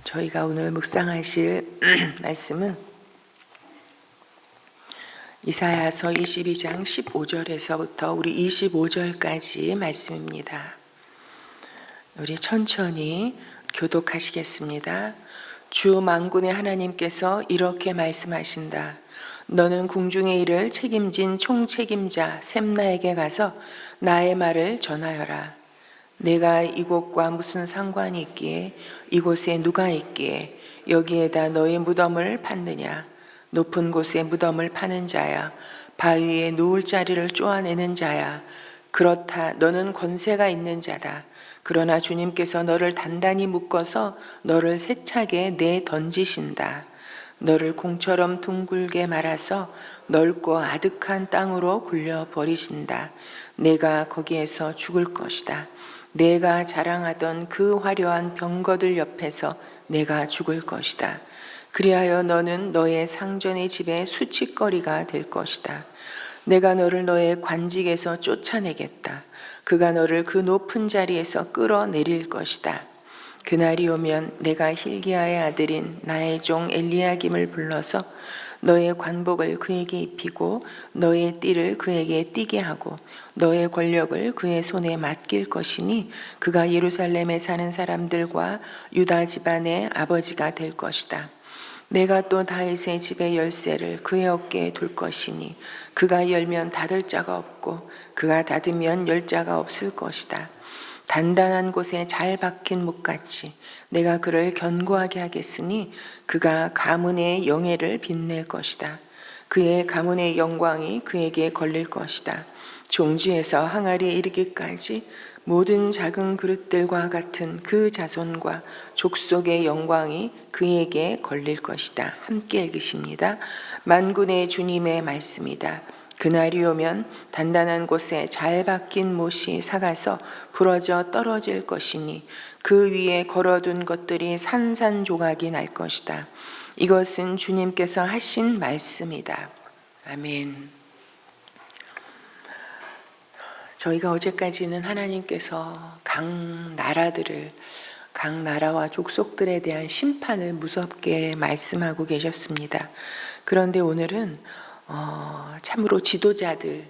저희가 오늘 묵상하실 말씀은 이사야서 22장 15절에서부터 우리 25절까지 말씀입니다. 우리 천천히 교독하시겠습니다. 주 만군의 하나님께서 이렇게 말씀하신다. 너는 궁중의 일을 책임진 총책임자 셈나에게 가서 나의 말을 전하여라. 내가 이곳과 무슨 상관이 있기에, 이곳에 누가 있기에 여기에다 너의 무덤을 팠느냐. 높은 곳에 무덤을 파는 자야, 바위에 누울 자리를 쪼아내는 자야. 그렇다, 너는 권세가 있는 자다. 그러나 주님께서 너를 단단히 묶어서 너를 세차게 내던지신다. 너를 공처럼 둥글게 말아서 넓고 아득한 땅으로 굴려버리신다. 내가 거기에서 죽을 것이다. 내가 자랑하던 그 화려한 병거들 옆에서 내가 죽을 것이다. 그리하여 너는 너의 상전의 집에 수치거리가 될 것이다. 내가 너를 너의 관직에서 쫓아내겠다. 그가 너를 그 높은 자리에서 끌어내릴 것이다. 그날이 오면 내가 hil기야의 아들인 나의 종 엘리야김을 불러서 너의 관복을 그에게 입히고 너의 띠를 그에게 띠게 하고 너의 권력을 그의 손에 맡길 것이니 그가 예루살렘에 사는 사람들과 유다 집안의 아버지가 될 것이다. 내가 또 다윗의 집의 열쇠를 그의 어깨에 둘 것이니 그가 열면 닫을 자가 없고 그가 닫으면 열 자가 없을 것이다. 단단한 곳에 잘 박힌 목같이 내가 그를 견고하게 하겠으니 그가 가문의 영예를 빛낼 것이다. 그의 가문의 영광이 그에게 걸릴 것이다. 종지에서 항아리에 이르기까지 모든 작은 그릇들과 같은 그 자손과 족속의 영광이 그에게 걸릴 것이다. 함께 읽으십니다. 만군의 주님의 말씀이다. 그날이 오면 단단한 곳에 잘 박힌 못이 삭아서 부러져 떨어질 것이니 그 위에 걸어둔 것들이 산산조각이 날 것이다. 이것은 주님께서 하신 말씀이다. 아멘. 저희가 어제까지는 하나님께서 각 나라와 족속들에 대한 심판을 무섭게 말씀하고 계셨습니다. 그런데 오늘은 참으로 지도자들인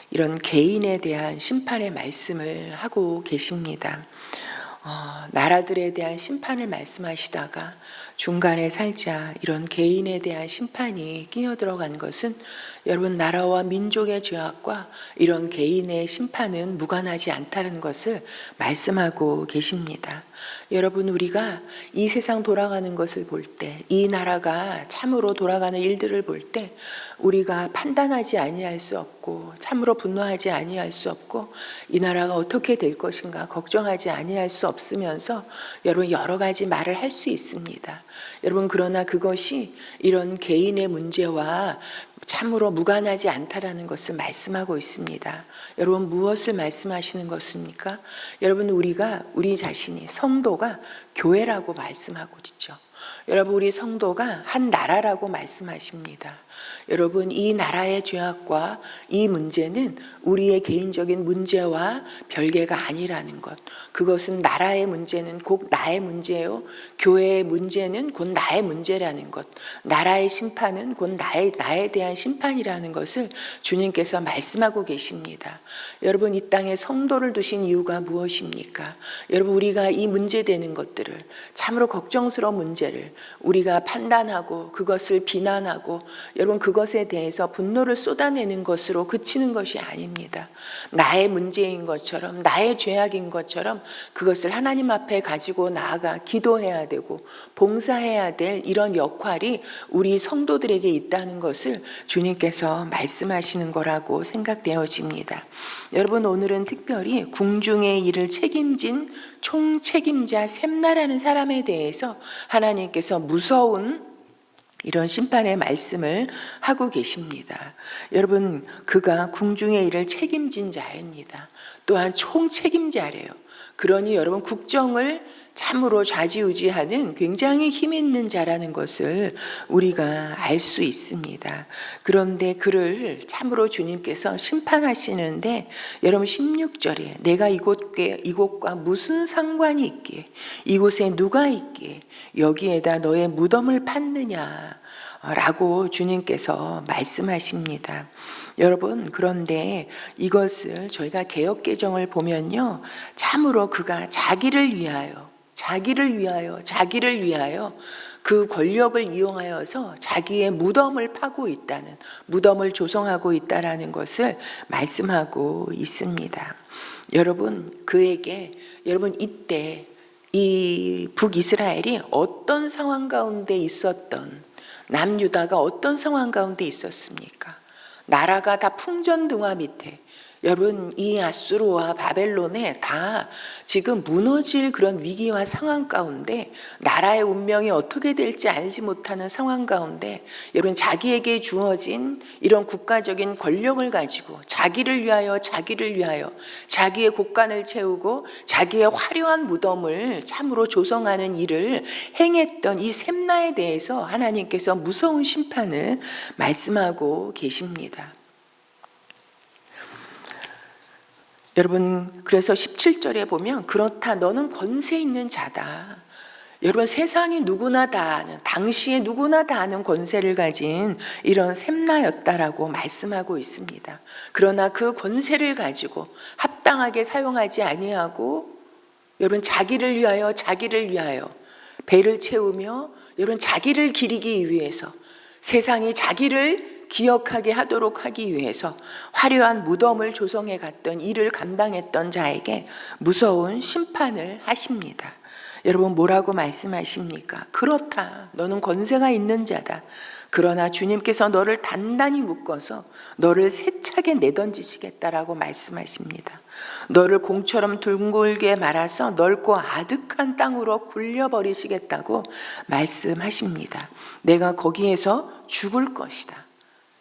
이런 개인에 대한 심판의 말씀을 하고 계십니다. 나라들에 대한 심판을 말씀하시다가 중간에 살짝 이런 개인에 대한 심판이 끼어들어간 것은 여러분 나라와 민족의 죄악과 이런 개인의 심판은 무관하지 않다는 것을 말씀하고 계십니다. 여러분 우리가 이 세상 돌아가는 것을 볼 때, 이 나라가 참으로 돌아가는 일들을 볼 때 우리가 판단하지 아니할 수 없고 참으로 분노하지 아니할 수 없고 이 나라가 어떻게 될 것인가 걱정하지 아니할 수 없으면서 여러분 여러 가지 말을 할 수 있습니다. 여러분 그러나 그것이 이런 개인의 문제와 참으로 무관하지 않다라는 것을 말씀하고 있습니다. 여러분 무엇을 말씀하시는 것입니까? 여러분 우리 자신이 성도가 교회라고 말씀하고 있죠. 여러분 우리 성도가 한 나라라고 말씀하십니다. 여러분 이 나라의 죄악과 이 문제는 우리의 개인적인 문제와 별개가 아니라는 것. 그것은 나라의 문제는 곧 나의 문제요. 교회의 문제는 곧 나의 문제라는 것. 나라의 심판은 곧 나에 대한 심판이라는 것을 주님께서 말씀하고 계십니다. 여러분 이 땅에 성도를 두신 이유가 무엇입니까? 여러분 우리가 이 문제되는 것들을 참으로 걱정스러운 문제를 우리가 판단하고 그것을 비난하고 여러분 그것에 대해서 분노를 쏟아내는 것으로 그치는 것이 아닙니다. 나의 문제인 것처럼 나의 죄악인 것처럼 그것을 하나님 앞에 가지고 나아가 기도해야 되고 봉사해야 될 이런 역할이 우리 성도들에게 있다는 것을 주님께서 말씀하시는 거라고 생각되어집니다. 여러분 오늘은 특별히 궁중의 일을 책임진 총책임자 셈나라는 사람에 대해서 하나님께서 무서운 이런 심판의 말씀을 하고 계십니다. 여러분 그가 궁중의 일을 책임진 자입니다. 또한 총책임자래요. 그러니 여러분 국정을 참으로 좌지우지하는 굉장히 힘 있는 자라는 것을 우리가 알 수 있습니다. 그런데 그를 참으로 주님께서 심판하시는데 여러분 16절에 내가 이곳과 무슨 상관이 있기에 이곳에 누가 있기에 여기에다 너의 무덤을 팠느냐 라고 주님께서 말씀하십니다. 여러분, 그런데 이것을 저희가 개역개정을 보면요, 참으로 그가 자기를 위하여 그 권력을 이용하여서 자기의 무덤을 파고 있다는, 무덤을 조성하고 있다라는 것을 말씀하고 있습니다. 여러분, 그에게 여러분 이때 이 북이스라엘이 어떤 상황 가운데 있었던, 남유다가 어떤 상황 가운데 있었습니까? 나라가 다 풍전등화 밑에, 여러분 이 아수르와 바벨론에 다 지금 무너질 그런 위기와 상황 가운데, 나라의 운명이 어떻게 될지 알지 못하는 상황 가운데 여러분 자기에게 주어진 이런 국가적인 권력을 가지고 자기를 위하여 자기의 곳간을 채우고 자기의 화려한 무덤을 참으로 조성하는 일을 행했던 이 셈나에 대해서 하나님께서 무서운 심판을 말씀하고 계십니다. 여러분, 그래서 17절에 보면 그렇다 너는 권세 있는 자다. 여러분, 세상이 누구나 다 아는, 당시에 누구나 다 아는 권세를 가진 이런 셈나였다라고 말씀하고 있습니다. 그러나 그 권세를 가지고 합당하게 사용하지 아니하고 여러분 자기를 위하여 배를 채우며 여러분 자기를 기리기 위해서, 세상이 자기를 기억하게 하도록 하기 위해서 화려한 무덤을 조성해 갔던 일을 감당했던 자에게 무서운 심판을 하십니다. 여러분, 뭐라고 말씀하십니까? 그렇다, 너는 권세가 있는 자다. 그러나 주님께서 너를 단단히 묶어서 너를 세차게 내던지시겠다라고 말씀하십니다. 너를 공처럼 둥글게 말아서 넓고 아득한 땅으로 굴려버리시겠다고 말씀하십니다. 내가 거기에서 죽을 것이다.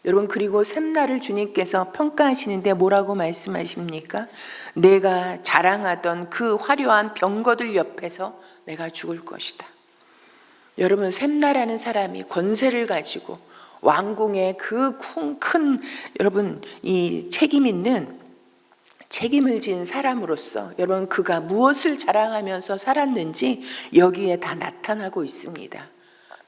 여러분, 그리고 셈나를 주님께서 평가하시는데 뭐라고 말씀하십니까? 내가 자랑하던 그 화려한 병거들 옆에서 내가 죽을 것이다. 여러분, 셈나라는 사람이 권세를 가지고 왕궁의 그 큰 여러분 이 책임을 진 사람으로서 여러분 그가 무엇을 자랑하면서 살았는지 여기에 다 나타나고 있습니다.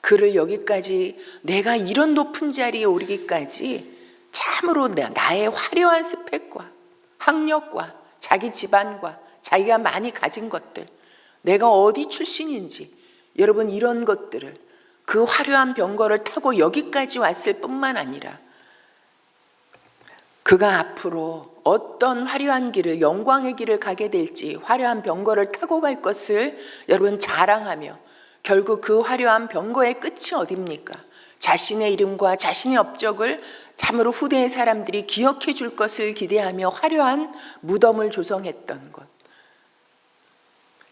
그를 여기까지, 내가 이런 높은 자리에 오르기까지 참으로 나의 화려한 스펙과 학력과 자기 집안과 자기가 많이 가진 것들, 내가 어디 출신인지 여러분 이런 것들을, 그 화려한 병거를 타고 여기까지 왔을 뿐만 아니라 그가 앞으로 어떤 화려한 길을, 영광의 길을 가게 될지, 화려한 병거를 타고 갈 것을 여러분 자랑하며 결국 그 화려한 병거의 끝이 어디입니까? 자신의 이름과 자신의 업적을 참으로 후대의 사람들이 기억해 줄 것을 기대하며 화려한 무덤을 조성했던 것.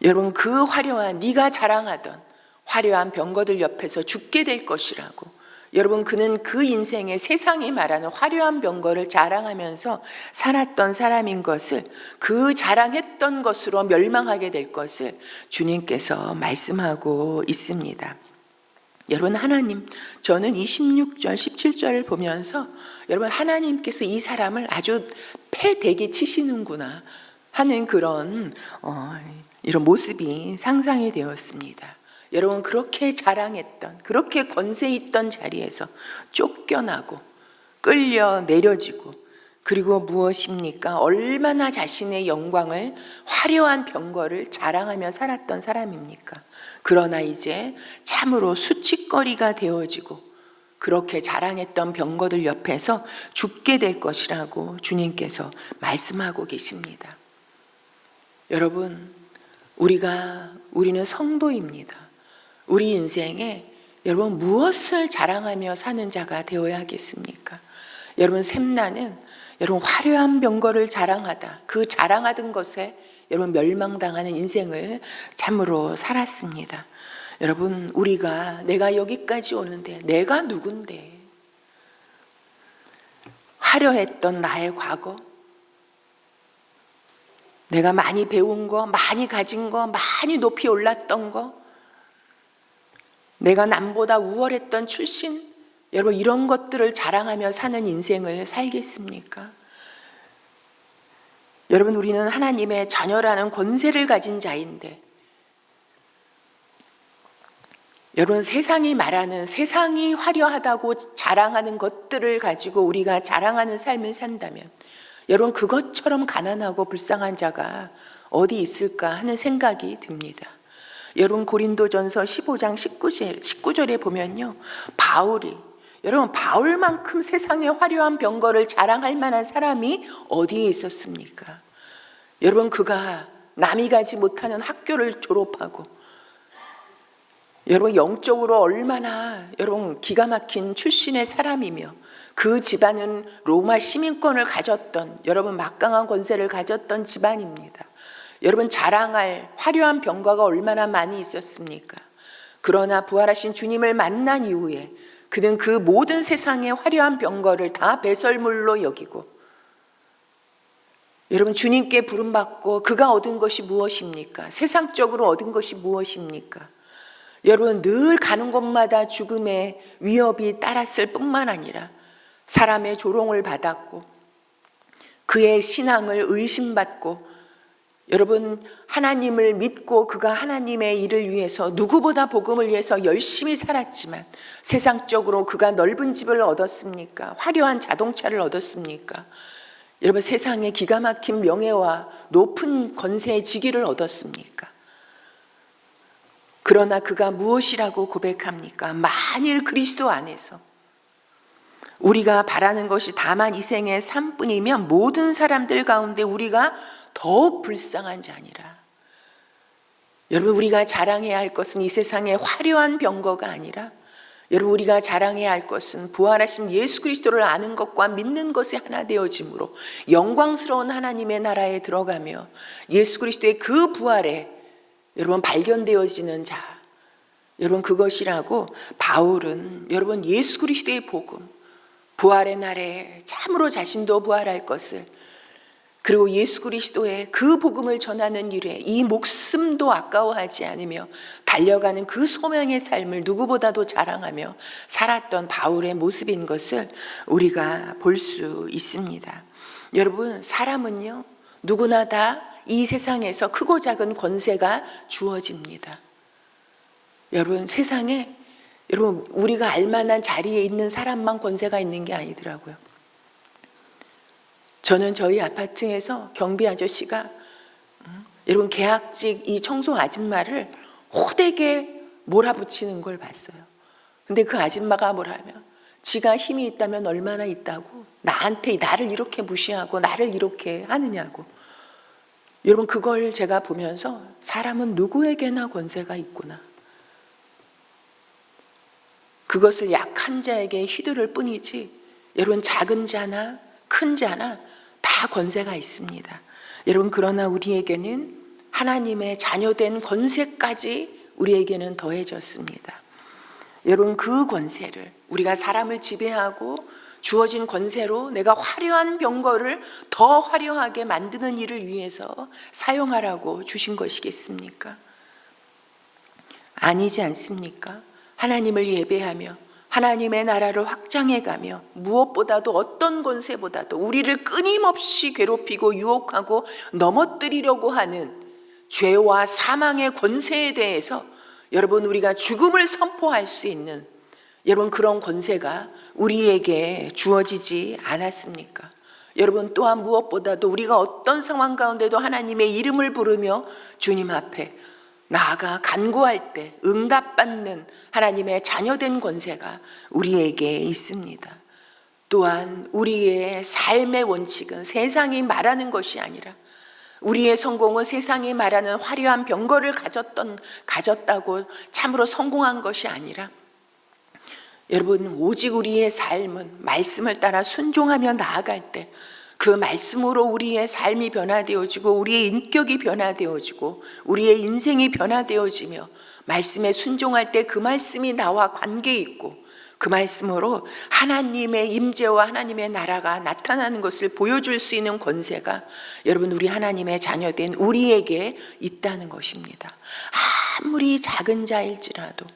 여러분, 그 화려한, 네가 자랑하던 화려한 병거들 옆에서 죽게 될 것이라고. 여러분, 그는 그 인생에 세상이 말하는 화려한 병거를 자랑하면서 살았던 사람인 것을, 그 자랑했던 것으로 멸망하게 될 것을 주님께서 말씀하고 있습니다. 여러분, 하나님, 저는 26절, 17절을 보면서 여러분 하나님께서 이 사람을 아주 패대기 치시는구나 하는 그런 이런 모습이 상상이 되었습니다. 여러분, 그렇게 자랑했던, 그렇게 권세 있던 자리에서 쫓겨나고 끌려 내려지고, 그리고 무엇입니까? 얼마나 자신의 영광을, 화려한 병거를 자랑하며 살았던 사람입니까? 그러나 이제 참으로 수치거리가 되어지고 그렇게 자랑했던 병거들 옆에서 죽게 될 것이라고 주님께서 말씀하고 계십니다. 여러분, 우리는 성도입니다. 우리 인생에 여러분 무엇을 자랑하며 사는 자가 되어야 하겠습니까? 여러분, 셈나는 여러분 화려한 병거를 자랑하다, 그 자랑하던 것에 여러분 멸망당하는 인생을 참으로 살았습니다. 여러분, 내가 여기까지 오는데 내가 누군데? 화려했던 나의 과거, 내가 많이 배운 거, 많이 가진 거, 많이 높이 올랐던 거, 내가 남보다 우월했던 출신, 여러분 이런 것들을 자랑하며 사는 인생을 살겠습니까? 여러분 우리는 하나님의 자녀라는 권세를 가진 자인데, 여러분 세상이 말하는, 세상이 화려하다고 자랑하는 것들을 가지고 우리가 자랑하는 삶을 산다면 여러분 그것처럼 가난하고 불쌍한 자가 어디 있을까 하는 생각이 듭니다. 여러분 고린도전서 15장 19절에 보면요, 여러분 바울만큼 세상의 화려한 병거를 자랑할 만한 사람이 어디에 있었습니까? 여러분 그가 남이 가지 못하는 학교를 졸업하고, 여러분 영적으로 얼마나 여러분 기가 막힌 출신의 사람이며, 그 집안은 로마 시민권을 가졌던, 여러분 막강한 권세를 가졌던 집안입니다. 여러분 자랑할 화려한 병거가 얼마나 많이 있었습니까? 그러나 부활하신 주님을 만난 이후에 그는 그 모든 세상의 화려한 병거를 다 배설물로 여기고, 여러분 주님께 부름받고 그가 얻은 것이 무엇입니까? 세상적으로 얻은 것이 무엇입니까? 여러분 늘 가는 곳마다 죽음의 위협이 따랐을 뿐만 아니라 사람의 조롱을 받았고, 그의 신앙을 의심받고, 여러분 하나님을 믿고 그가 하나님의 일을 위해서 누구보다 복음을 위해서 열심히 살았지만 세상적으로 그가 넓은 집을 얻었습니까? 화려한 자동차를 얻었습니까? 여러분 세상에 기가 막힌 명예와 높은 권세의 직위를 얻었습니까? 그러나 그가 무엇이라고 고백합니까? 만일 그리스도 안에서 우리가 바라는 것이 다만 이 생의 삶뿐이면 모든 사람들 가운데 우리가 더욱 불쌍한 자니라. 여러분 우리가 자랑해야 할 것은 이 세상의 화려한 병거가 아니라, 여러분 우리가 자랑해야 할 것은 부활하신 예수 그리스도를 아는 것과 믿는 것이 하나 되어짐으로 영광스러운 하나님의 나라에 들어가며 예수 그리스도의 그 부활에 여러분 발견되어지는 자, 여러분 그것이라고 바울은 여러분 예수 그리스도의 복음, 부활의 날에 참으로 자신도 부활할 것을, 그리고 예수 그리스도의 그 복음을 전하는 일에 이 목숨도 아까워하지 않으며 달려가는 그 소명의 삶을 누구보다도 자랑하며 살았던 바울의 모습인 것을 우리가 볼 수 있습니다. 여러분 사람은요 누구나 다 이 세상에서 크고 작은 권세가 주어집니다. 여러분 세상에 여러분 우리가 알만한 자리에 있는 사람만 권세가 있는 게 아니더라고요. 저는 저희 아파트에서 경비 아저씨가 여러분 계약직 이 청소 아줌마를 호되게 몰아붙이는 걸 봤어요. 근데 그 아줌마가 뭐라면 지가 힘이 있다면 얼마나 있다고 나를 이렇게 무시하고 나를 이렇게 하느냐고. 여러분 그걸 제가 보면서 사람은 누구에게나 권세가 있구나. 그것을 약한 자에게 휘두를 뿐이지 여러분 작은 자나 큰 자나 다 권세가 있습니다. 여러분 그러나 우리에게는 하나님의 자녀된 권세까지 우리에게는 더해졌습니다. 여러분 그 권세를 우리가 사람을 지배하고 주어진 권세로 내가 화려한 병거를 더 화려하게 만드는 일을 위해서 사용하라고 주신 것이겠습니까? 아니지 않습니까? 하나님을 예배하며 하나님의 나라를 확장해가며 무엇보다도 어떤 권세보다도 우리를 끊임없이 괴롭히고 유혹하고 넘어뜨리려고 하는 죄와 사망의 권세에 대해서 여러분 우리가 죽음을 선포할 수 있는 여러분 그런 권세가 우리에게 주어지지 않았습니까? 여러분 또한 무엇보다도 우리가 어떤 상황 가운데도 하나님의 이름을 부르며 주님 앞에 나아가 간구할 때 응답받는 하나님의 자녀된 권세가 우리에게 있습니다. 또한 우리의 삶의 원칙은 세상이 말하는 것이 아니라, 우리의 성공은 세상이 말하는 화려한 병거를 가졌다고 참으로 성공한 것이 아니라, 여러분 오직 우리의 삶은 말씀을 따라 순종하며 나아갈 때 그 말씀으로 우리의 삶이 변화되어지고 우리의 인격이 변화되어지고 우리의 인생이 변화되어지며 말씀에 순종할 때 그 말씀이 나와 관계 있고 그 말씀으로 하나님의 임재와 하나님의 나라가 나타나는 것을 보여줄 수 있는 권세가 여러분 우리 하나님의 자녀된 우리에게 있다는 것입니다. 아무리 작은 자일지라도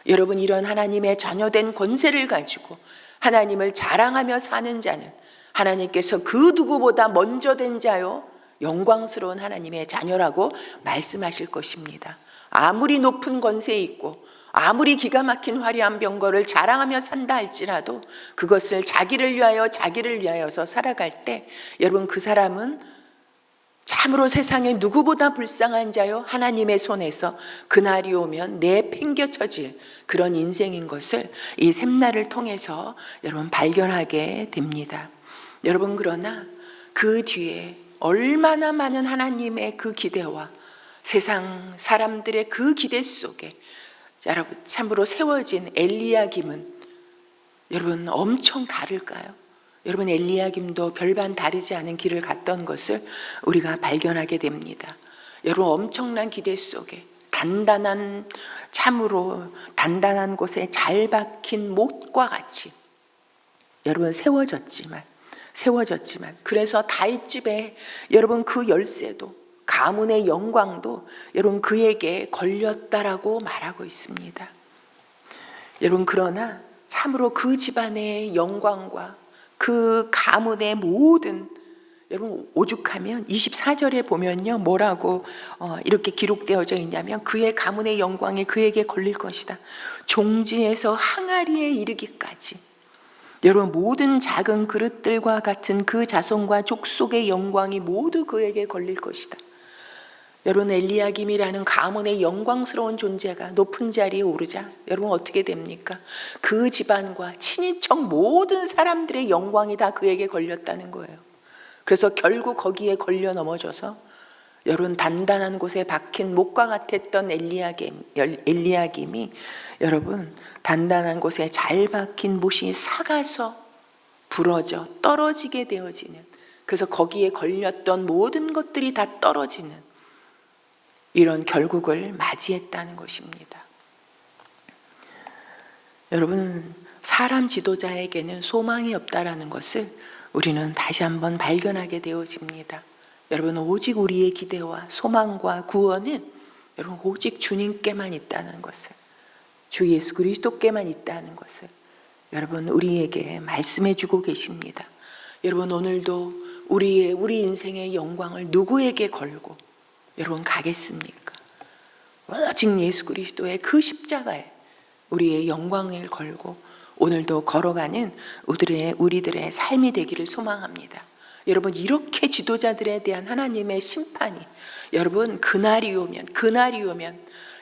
여러분 이런 하나님의 자녀된 권세를 가지고 하나님을 자랑하며 사는 자는 하나님께서 그 누구보다 먼저 된 자요 영광스러운 하나님의 자녀라고 말씀하실 것입니다. 아무리 높은 권세 있고 아무리 기가 막힌 화려한 병거를 자랑하며 산다 할지라도 그것을 자기를 위하여서 살아갈 때 여러분 그 사람은 참으로 세상에 누구보다 불쌍한 자요 하나님의 손에서 그날이 오면 내팽겨쳐질 그런 인생인 것을 이 샘날을 통해서 여러분 발견하게 됩니다. 여러분 그러나 그 뒤에 얼마나 많은 하나님의 그 기대와 세상 사람들의 그 기대 속에 여러분 참으로 세워진 엘리야김은 여러분 엄청 다를까요? 여러분 엘리야김도 별반 다르지 않은 길을 갔던 것을 우리가 발견하게 됩니다. 여러분 엄청난 기대 속에 참으로 단단한 곳에 잘 박힌 못과 같이 여러분 세워졌지만 그래서 다윗집에 여러분 그 열쇠도 가문의 영광도 여러분 그에게 걸렸다라고 말하고 있습니다. 여러분 그러나 참으로 그 집안의 영광과 그 가문의 모든 여러분 오죽하면 24절에 보면요 뭐라고 이렇게 기록되어져 있냐면 그의 가문의 영광이 그에게 걸릴 것이다. 종지에서 항아리에 이르기까지 여러분 모든 작은 그릇들과 같은 그 자손과 족속의 영광이 모두 그에게 걸릴 것이다. 여러분 엘리야김이라는 가문의 영광스러운 존재가 높은 자리에 오르자 여러분 어떻게 됩니까? 그 집안과 친인척 모든 사람들의 영광이 다 그에게 걸렸다는 거예요. 그래서 결국 거기에 걸려 넘어져서 여러분 단단한 곳에 박힌 목과 같았던 엘리야김이 여러분 단단한 곳에 잘 박힌 못이 삭아서 부러져 떨어지게 되어지는, 그래서 거기에 걸렸던 모든 것들이 다 떨어지는 이런 결국을 맞이했다는 것입니다. 여러분 사람 지도자에게는 소망이 없다라는 것을 우리는 다시 한번 발견하게 되어집니다. 여러분 오직 우리의 기대와 소망과 구원은 여러분 오직 주님께만 있다는 것을, 주 예수 그리스도께만 있다는 것을 여러분 우리에게 말씀해 주고 계십니다. 여러분 오늘도 우리 인생의 영광을 누구에게 걸고 여러분 가겠습니까? 오직 예수 그리스도의 그 십자가에 우리의 영광을 걸고 오늘도 걸어가는 우리들의 삶이 되기를 소망합니다. 여러분 이렇게 지도자들에 대한 하나님의 심판이 여러분 그날이 오면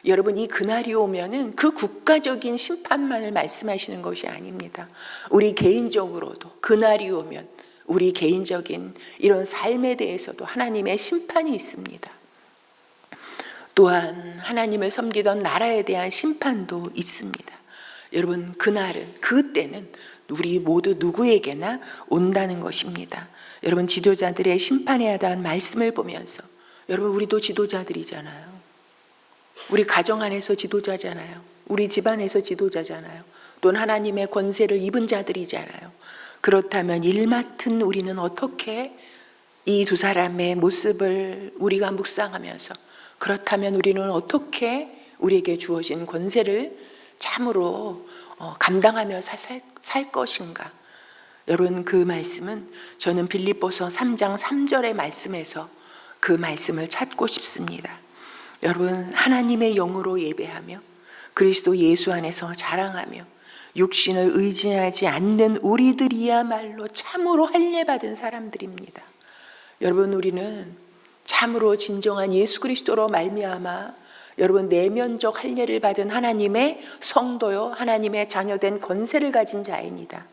여러분 이 그날이 오면은 그 국가적인 심판만을 말씀하시는 것이 아닙니다. 우리 개인적으로도 그날이 오면 우리 개인적인 이런 삶에 대해서도 하나님의 심판이 있습니다. 또한 하나님을 섬기던 나라에 대한 심판도 있습니다. 여러분 그때는 우리 모두 누구에게나 온다는 것입니다. 여러분 지도자들의 심판에 대한 말씀을 보면서 여러분 우리도 지도자들이잖아요. 우리 가정 안에서 지도자잖아요. 우리 집안에서 지도자잖아요. 또는 하나님의 권세를 입은 자들이잖아요. 그렇다면 일 맡은 우리는 어떻게 이 두 사람의 모습을 우리가 묵상하면서, 그렇다면 우리는 어떻게 우리에게 주어진 권세를 참으로 감당하며 살 것인가? 여러분 그 말씀은 저는 빌립보서 3장 3절의 말씀에서 그 말씀을 찾고 싶습니다. 여러분 하나님의 영으로 예배하며 그리스도 예수 안에서 자랑하며 육신을 의지하지 않는 우리들이야말로 참으로 할례받은 사람들입니다. 여러분 우리는 참으로 진정한 예수 그리스도로 말미암아 여러분 내면적 할례를 받은 하나님의 성도요 하나님의 자녀된 권세를 가진 자입니다.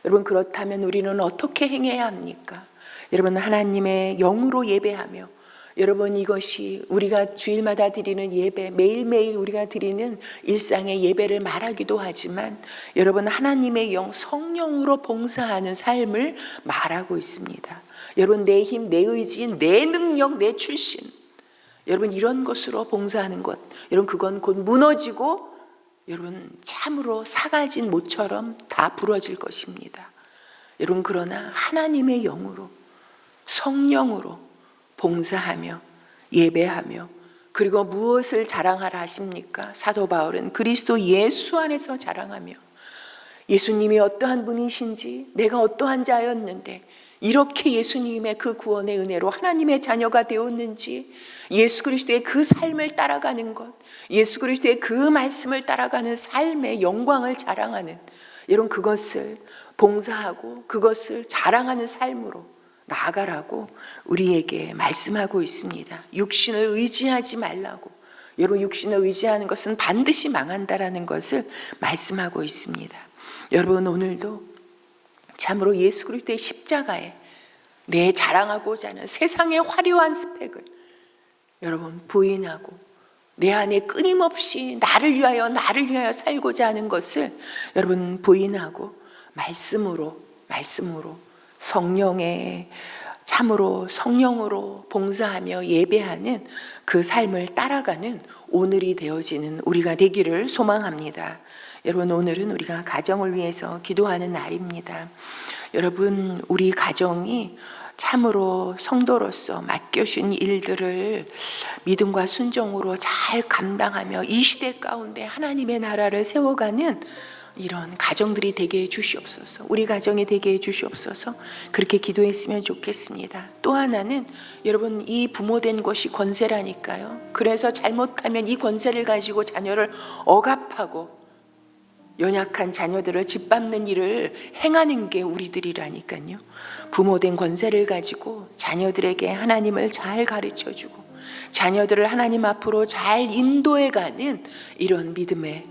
여러분 그렇다면 우리는 어떻게 행해야 합니까? 여러분 하나님의 영으로 예배하며 여러분 이것이 우리가 주일마다 드리는 예배, 매일매일 우리가 드리는 일상의 예배를 말하기도 하지만 여러분 하나님의 영 성령으로 봉사하는 삶을 말하고 있습니다. 여러분 내 힘, 내 의지, 내 능력, 내 출신 여러분 이런 것으로 봉사하는 것, 여러분 그건 곧 무너지고 여러분 참으로 사가진 못처럼 다 부러질 것입니다. 여러분 그러나 하나님의 영으로 성령으로 봉사하며 예배하며 그리고 무엇을 자랑하라 하십니까? 사도 바울은 그리스도 예수 안에서 자랑하며 예수님이 어떠한 분이신지 내가 어떠한 자였는데 이렇게 예수님의 그 구원의 은혜로 하나님의 자녀가 되었는지 예수 그리스도의 그 삶을 따라가는 것, 예수 그리스도의 그 말씀을 따라가는 삶의 영광을 자랑하는 이런 그것을 봉사하고 그것을 자랑하는 삶으로 나아가라고 우리에게 말씀하고 있습니다. 육신을 의지하지 말라고. 여러분 육신을 의지하는 것은 반드시 망한다라는 것을 말씀하고 있습니다. 여러분 오늘도 참으로 예수 그리스도의 십자가에 내 자랑하고자 하는 세상의 화려한 스펙을 여러분 부인하고 내 안에 끊임없이 나를 위하여 살고자 하는 것을 여러분 부인하고 말씀으로 성령의 참으로 성령으로 봉사하며 예배하는 그 삶을 따라가는 오늘이 되어지는 우리가 되기를 소망합니다. 여러분 오늘은 우리가 가정을 위해서 기도하는 날입니다. 여러분 우리 가정이 참으로 성도로서 맡겨진 일들을 믿음과 순종으로 잘 감당하며 이 시대 가운데 하나님의 나라를 세워가는 이런 가정들이 되게 해 주시옵소서. 우리 가정이 되게 해 주시옵소서. 그렇게 기도했으면 좋겠습니다. 또 하나는 여러분 이 부모된 것이 권세라니까요. 그래서 잘못하면 이 권세를 가지고 자녀를 억압하고 연약한 자녀들을 짓밟는 일을 행하는 게 우리들이라니까요. 부모된 권세를 가지고 자녀들에게 하나님을 잘 가르쳐주고 자녀들을 하나님 앞으로 잘 인도해가는 이런 믿음의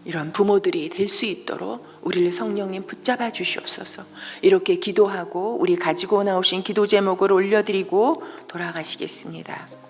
이런 부모들이 될 수 있도록 우리를 성령님 붙잡아 주시옵소서. 이렇게 기도하고 우리 가지고 나오신 기도 제목을 올려드리고 돌아가시겠습니다.